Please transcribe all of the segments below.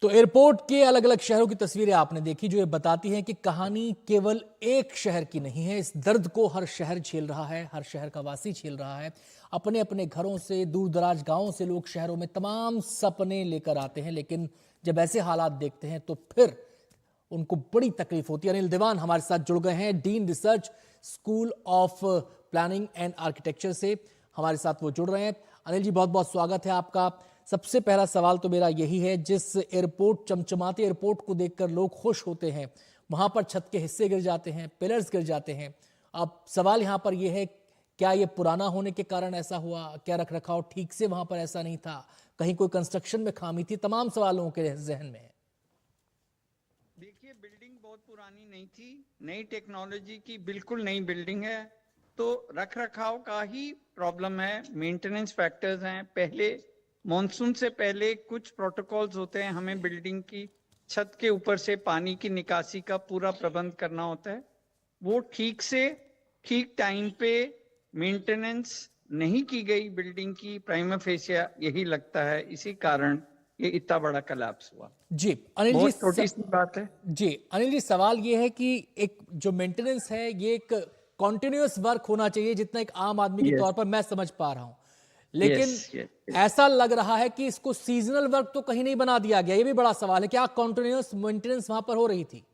तो एयरपोर्ट के अलग अलग शहरों की तस्वीरें आपने देखी, जो ये बताती हैं कि कहानी केवल एक शहर की नहीं है। इस दर्द को हर शहर झेल रहा है, हर शहर का वासी झेल रहा है। अपने अपने घरों से, दूर दराज गांवों से लोग शहरों में तमाम सपने लेकर आते हैं, लेकिन जब ऐसे हालात देखते हैं तो फिर उनको बड़ी तकलीफ होती है। अनिल दीवान हमारे साथ जुड़ गए हैं, dean research school of planning and architecture से हमारे साथ वो जुड़ रहे हैं। अनिल जी, बहुत बहुत स्वागत है आपका। सबसे पहला सवाल तो मेरा यही है, जिस एयरपोर्ट, चमचमाते एयरपोर्ट को देखकर लोग खुश होते हैं, वहां पर छत के हिस्से गिर जाते हैं, पिलर्स गिर जाते हैं। अब सवाल यहां पर यह है, क्या ये पुराना होने के कारण ऐसा हुआ? क्या रख रखाव ठीक से वहां पर ऐसा नहीं था? कहीं कोई कंस्ट्रक्शन में खामी थी? तमाम सवालों के जहन में है। देखिए, बिल्डिंग बहुत पुरानी नहीं थी, नई टेक्नोलॉजी की बिल्कुल नई बिल्डिंग है, तो रख रखाव का ही प्रॉब्लम है, मेंटेनेंस फैक्टर्स हैं। पहले मॉनसून से पहले कुछ प्रोटोकॉल्स होते हैं, हमें बिल्डिंग की छत के ऊपर से पानी की निकासी का पूरा प्रबंध करना होता है। वो ठीक से ठीक टाइम पे मेंटेनेंस नहीं की गई बिल्डिंग की, प्राइमा फेसिया यही लगता है, इसी कारण ये इतना बड़ा कोलैप्स हुआ। जी अनिल जी, बहुत छोटी सी बात है। जी अनिल जी, सवाल ये है कि एक जो मेंटेनेंस है, ये एक कॉन्टिन्यूअस वर्क होना चाहिए, जितना एक आम आदमी के यस, तौर पर मैं समझ पा रहा हूं। यस, लेकिन यस। ऐसा लग रहा है कि इसको सीजनल वर्क तो कहीं नहीं बना दिया गया। ये भी बड़ा सवाल है, क्या कॉन्टिन्यूअस मेंटेनेंस वहां पर हो रही थी?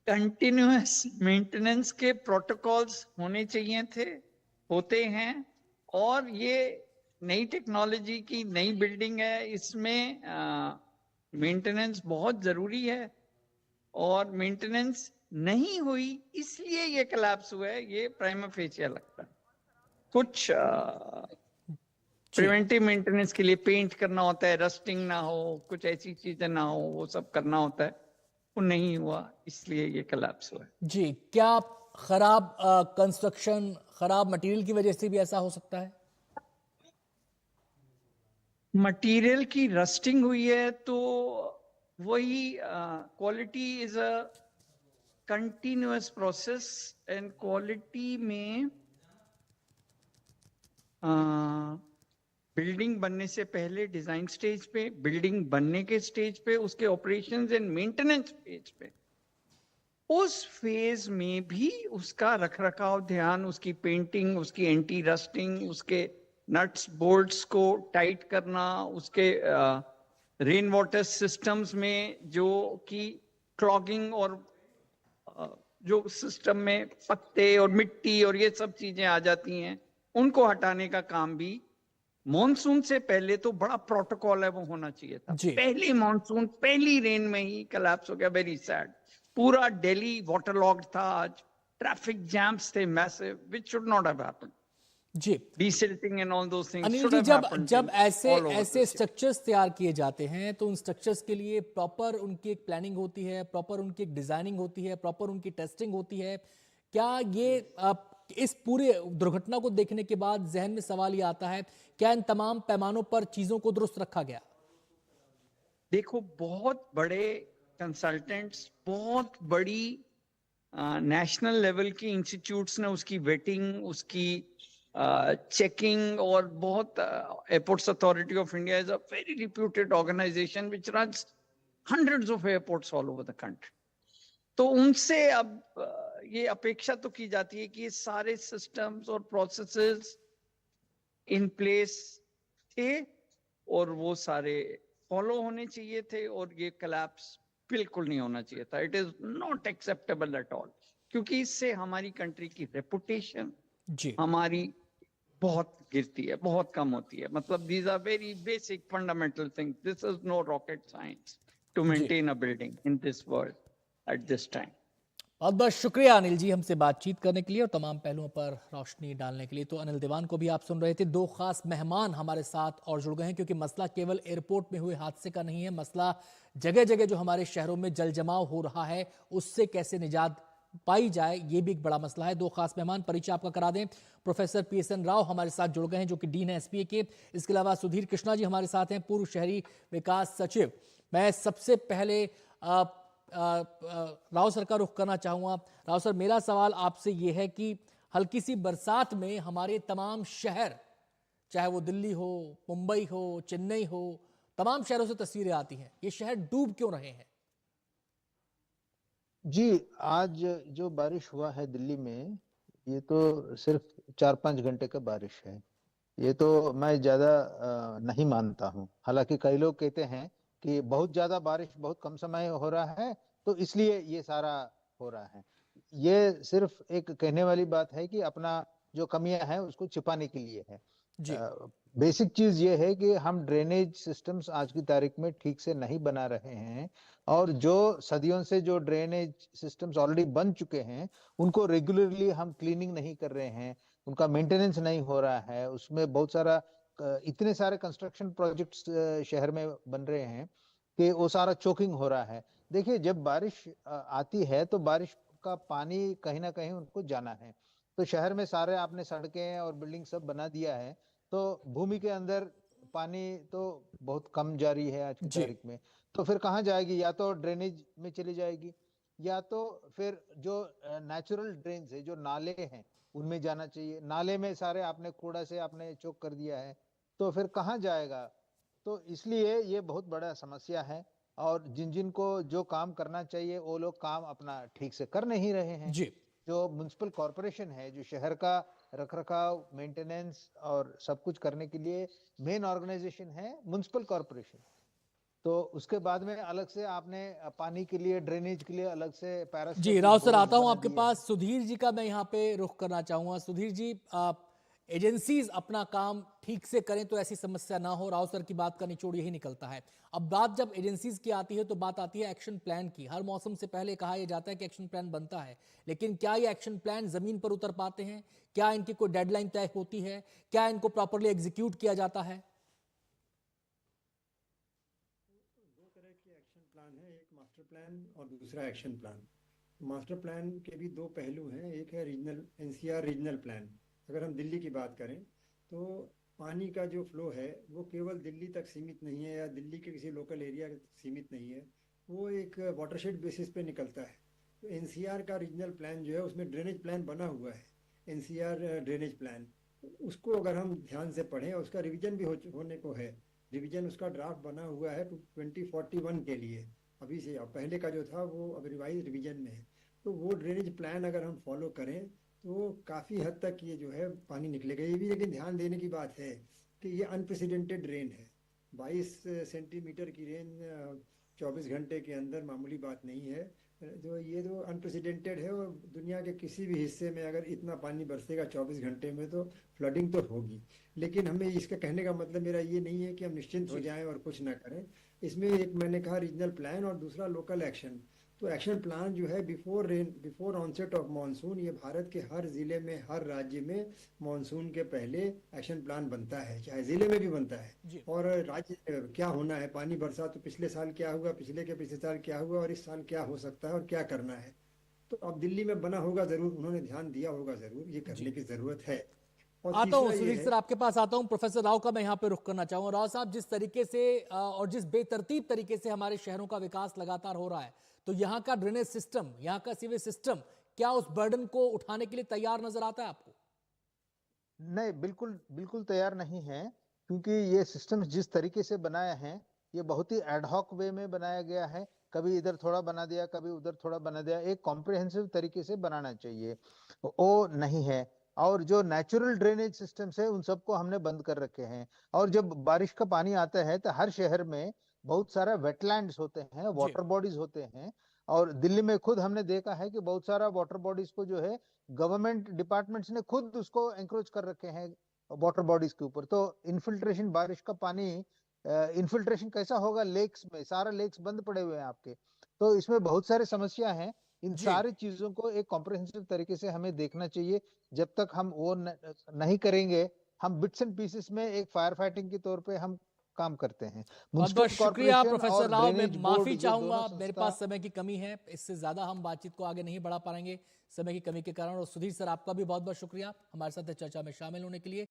कंटिन्यूअस मेंटेनेंस के प्रोटोकॉल्स होने चाहिए थे, होते हैं। और ये नई टेक्नोलॉजी की नई बिल्डिंग है, इसमें मेंटेनेंस बहुत जरूरी है। और मेंटेनेंस नहीं हुई, इसलिए ये कोलैप्स हुआ है, ये प्राइमा फेसिया लगता है। कुछ जी प्रिवेंटिव मेंटेनेंस के लिए पेंट करना होता है, रस्टिंग ना हो, कुछ ऐसी चीजें ना हो, वो सब करना होता है। वो नहीं हुआ, इसलिए ये कोलैप्स हुआ है। जी, क्या खराब कंस्ट्रक्शन, खराब मटेरियल की वजह से भी ऐसा हो सकता है? मटेरियल की रस्टिंग हुई है, तो वही quality is a continuous process. And quality में बिल्डिंग बनने से पहले डिजाइन स्टेज पे, बिल्डिंग बनने के स्टेज पे, उसके ऑपरेशंस एंड मेंटेनेंस स्टेज पे, उस फेज में भी उसका रखरखाव, ध्यान, उसकी पेंटिंग, उसकी एंटी रस्टिंग, उसके नट्स बोल्ट्स को टाइट करना, उसके रेन वाटर सिस्टम्स में जो कि क्लॉगिंग और जो सिस्टम में पत्ते और मिट्टी और ये सब चीजें आ जाती हैं, उनको हटाने का काम भी मॉनसून से पहले तो बड़ा प्रोटोकॉल है, वो होना चाहिए था। जी पहली मॉनसून, पहली रेन में ही कोलैप्स हो गया। Very sad. पूरा दिल्ली वाटरलॉग्ड था आज, ट्रैफिक जैम्स थे massive, which should not have happened. जी desilting and all those things Anil should जी, हैव जब हैपेंड जब इन ऐसे ऑल ओवर द ऐसे सिटी। स्ट्रक्चर्स तैयार किए जाते हैं, तो उन स्ट्रक्चर्स के लिए प्रॉपर उनकी एक प्लानिंग होती है, प्रॉपर उनकी एक डिजाइनिंग होती है, प्रॉपर उनकी टेस्टिंग होती है। क्या ये इस पूरे दुर्घटना को देखने के बाद जहन में सवाल ये आता है, क्या इन तमाम पैमानों पर चीजों को दुरुस्त रखा गया? देखो, बहुत बड़े कंसल्टेंट्स, बहुत बड़ी नेशनल लेवल की इंस्टीट्यूट्स ने उसकी वेटिंग, उसकी चेकिंग, और बहुत airports authority of India is a very reputed organisation which runs hundreds of airports all over the country. तो उनसे अब ये अपेक्षा तो की जाती है कि ये सारे सिस्टम्स और प्रोसेसेस इन प्लेस थे, और वो सारे फॉलो होने चाहिए थे, और ये कोलैप्स बिल्कुल नहीं होना चाहिए था। It is not acceptable at all, क्योंकि इससे हमारी कंट्री की रेपुटेशन, जी हमारी बहुत गिरती है, बहुत कम होती है। मतलब these are very basic fundamental things. This is no rocket science to जी, maintain a building in this world at this time. बहुत बहुत शुक्रिया अनिल जी, हमसे बातचीत करने के लिए और तमाम पहलुओं पर रोशनी डालने के लिए। तो अनिल दीवान को भी आप सुन रहे थे। दो खास मेहमान हमारे साथ और जुड़ गए हैं, क्योंकि मसला केवल एयरपोर्ट में हुए हादसे का नहीं है। मसला जगह जगह जो हमारे शहरों में जल जमाव हो रहा है, उससे कैसे निजात पाई जाए, ये भी एक बड़ा मसला है। दो खास मेहमान, परिचय आपका करा दें। प्रोफेसर PSN राव हमारे साथ जुड़ गए हैं, जो कि डीन है SPA के। इसके अलावा सुधीर कृष्णा जी हमारे साथ हैं, पूर्व शहरी विकास सचिव। मैं सबसे पहले राव सर का रुख करना चाहूंगा। राव सर, मेरा सवाल आपसे यह है कि हल्की सी बरसात में हमारे तमाम शहर, चाहे वो दिल्ली हो, मुंबई हो, चेन्नई हो, तमाम शहरों से तस्वीरें आती हैं, ये शहर डूब क्यों रहे हैं? जी, आज जो बारिश हुआ है दिल्ली में, ये तो सिर्फ 4-5 घंटे का बारिश है। ये तो मैं ज्यादा नहीं मानता हूँ। हालांकि कई लोग कहते हैं कि बहुत ज्यादा बारिश बहुत कम समय हो रहा है, तो इसलिए ये सारा हो रहा है। ये सिर्फ एक कहने वाली बात है कि अपना जो कमियां हैं उसको छिपाने के लिए है। जी। बेसिक चीज ये है कि हम ड्रेनेज सिस्टम्स आज की तारीख में ठीक से नहीं बना रहे हैं, और जो सदियों से जो ड्रेनेज सिस्टम्स ऑलरेडी बन चुके हैं उनको रेगुलरली हम क्लीनिंग नहीं कर रहे हैं, उनका मेंटेनेंस नहीं हो रहा है। उसमें बहुत सारा इतने सारे कंस्ट्रक्शन प्रोजेक्ट्स शहर में बन रहे हैं कि वो सारा चोकिंग हो रहा है। देखिए, जब बारिश आती है तो बारिश का पानी कहीं ना कहीं उनको जाना है। तो शहर में सारे आपने सड़कें और बिल्डिंग सब बना दिया है, तो भूमि के अंदर पानी तो बहुत कम जारी है आज की जी। तारीख में। तो फिर कहाँ जाएगी? या तो ड्रेनेज में चली जाएगी, या तो फिर जो नेचुरल ड्रेन्स है, जो नाले हैं, उनमें जाना चाहिए। नाले में सारे आपने कूड़ा से आपने चोक कर दिया है, तो फिर कहाँ जाएगा? तो इसलिए ये बहुत बड़ा समस्या है, और जिन जिन को जो काम करना चाहिए वो लोग काम अपना ठीक से कर नहीं रहे हैं। जी। जो म्युनिसिपल कॉरपोरेशन है, जो शहर का रखरखाव, मेंटेनेंस और सब कुछ करने के लिए मेन ऑर्गेनाइजेशन है म्युनिसिपल कॉरपोरेशन, तो उसके बाद में अलग से आपने पानी के लिए, ड्रेनेज के लिए अलग से जी, पैरास्टेटिक राव सर, बोर्ड्स आता हूं बना आपके दिए हैं। पास। सुधीर जी का मैं यहाँ पे रुख करना चाहूंगा। सुधीर जी, एजेंसीज अपना काम ठीक से करें तो ऐसी समस्या ना हो। राव सर की बात का निचोड़ यही निकलता है। अब बात जब एजेंसीज की आती है तो बात आती है एक्शन प्लान की। हर मौसम से पहले कहा यह जाता है कि एक्शन प्लान बनता है, लेकिन क्या ये एक्शन प्लान जमीन पर उतर पाते हैं? क्या इनकी कोई डेडलाइन तय होती है? क्या इनको प्रॉपरली एग्जीक्यूट किया जाता है? दो तरह के एक्शन प्लान है, एक मास्टर प्लान और दूसरा एक्शन प्लान। मास्टर प्लान के भी दो पहलू हैं। एक है रीजनल एनसीआर रीजनल प्लान। अगर हम दिल्ली की बात करें तो पानी का जो फ्लो है वो केवल दिल्ली तक सीमित नहीं है या दिल्ली के किसी लोकल एरिया तक सीमित नहीं है, वो एक वाटरशेड बेसिस पे निकलता है। तो एनसीआर का रीजनल प्लान जो है उसमें ड्रेनेज प्लान बना हुआ है, एनसीआर ड्रेनेज प्लान। उसको अगर हम ध्यान से पढ़ें, उसका रिवीजन भी होने को है। रिवीजन उसका ड्राफ्ट बना हुआ है 2041 के लिए अभी से। अब पहले का जो था वो अब रिवाइज रिवीजन में है। तो वो ड्रेनेज प्लान अगर हम फॉलो करें तो काफ़ी हद तक ये जो है पानी निकलेगा। ये भी लेकिन ध्यान देने की बात है कि ये अनप्रेसिडेंटेड रेन है। 22 सेंटीमीटर की रेन 24 घंटे के अंदर मामूली बात नहीं है। तो ये तो अनप्रेसिडेंटेड है, और दुनिया के किसी भी हिस्से में अगर इतना पानी बरसेगा 24 घंटे में तो फ्लडिंग तो होगी। लेकिन हमें इसका कहने का मतलब मेरा ये नहीं है कि हम निश्चिंत हो जाएं और कुछ ना करें। इसमें एक मैंने कहा रीजनल प्लान और दूसरा लोकल एक्शन। तो एक्शन प्लान जो है बिफोर ऑनसेट ऑफ मानसून, ये भारत के हर जिले में, हर राज्य में मानसून के पहले एक्शन प्लान बनता है, चाहे जिले में भी बनता है। और राज्य क्या होना है, पानी बरसा तो पिछले साल क्या हुआ, पिछले साल क्या हुआ, और इस साल क्या हो सकता है और क्या करना है। तो अब दिल्ली में बना होगा जरूर, उन्होंने ध्यान दिया होगा जरूर, ये करने की जरूरत है। और आता हूं तीसरा ये सुधीर है, सर, आपके पास आता हूं। प्रोफेसर राव का मैं यहाँ पे रुख करना चाहूंगा। राव साहब, जिस तरीके से और जिस बेतरतीब तरीके से हमारे शहरों का विकास लगातार हो रहा है, तो यहाँ का ड्रेनेज सिस्टम, यहाँ का सीवेज सिस्टम क्या उस बर्डन को उठाने के लिए तैयार नजर आता है आपको? नहीं, बिल्कुल बिल्कुल तैयार नहीं है, क्योंकि ये सिस्टम्स जिस तरीके से बनाया है ये बहुत ही एडहॉक वे में बनाया गया है। कभी इधर थोड़ा बना दिया, कभी उधर थोड़ा बना दिया। एक कॉम्प्रिहेंसिव तरीके से बनाना चाहिए, वो नहीं है। और जो नेचुरल ड्रेनेज सिस्टम्स है उन सबको हमने बंद कर रखे हैं। और जब बारिश का पानी आता है तो हर शहर में बहुत सारा वेटलैंड्स होते हैं, जी। वाटर बॉडीज होते हैं। और दिल्ली में खुद हमने देखा है कि बहुत सारा वाटर बॉडीज को जो है गवर्नमेंट डिपार्टमेंट्स ने खुद उसको एंक्रोच कर रखे हैं वाटर बॉडीज के ऊपर। तो इन्फिल्ट्रेशन, बारिश का पानी इन्फिल्ट्रेशन कैसा होगा? लेक्स में सारा लेक्स बंद पड़े हुए हैं आपके। तो इसमें बहुत सारी समस्या हैं। इन जी। सारी चीजों को एक कॉम्प्रिहेंसिव तरीके से हमें देखना चाहिए। जब तक हम वो नहीं करेंगे, हम बिट्स एंड पीसेस में एक फायर फाइटिंग के तौर पे हम काम करते हैं। बहुत बहुत म्युनिसिपल शुक्रिया कॉर्पोरेशन प्रोफेसर और राव। मैं ड्रेनेज बोर्ड, माफी ये चाहूंगा, दोनों मेरे संस्था। पास समय की कमी है, इससे ज्यादा हम बातचीत को आगे नहीं बढ़ा पाएंगे समय की कमी के कारण। और सुधीर सर, आपका भी बहुत बहुत शुक्रिया हमारे साथ चर्चा में शामिल होने के लिए।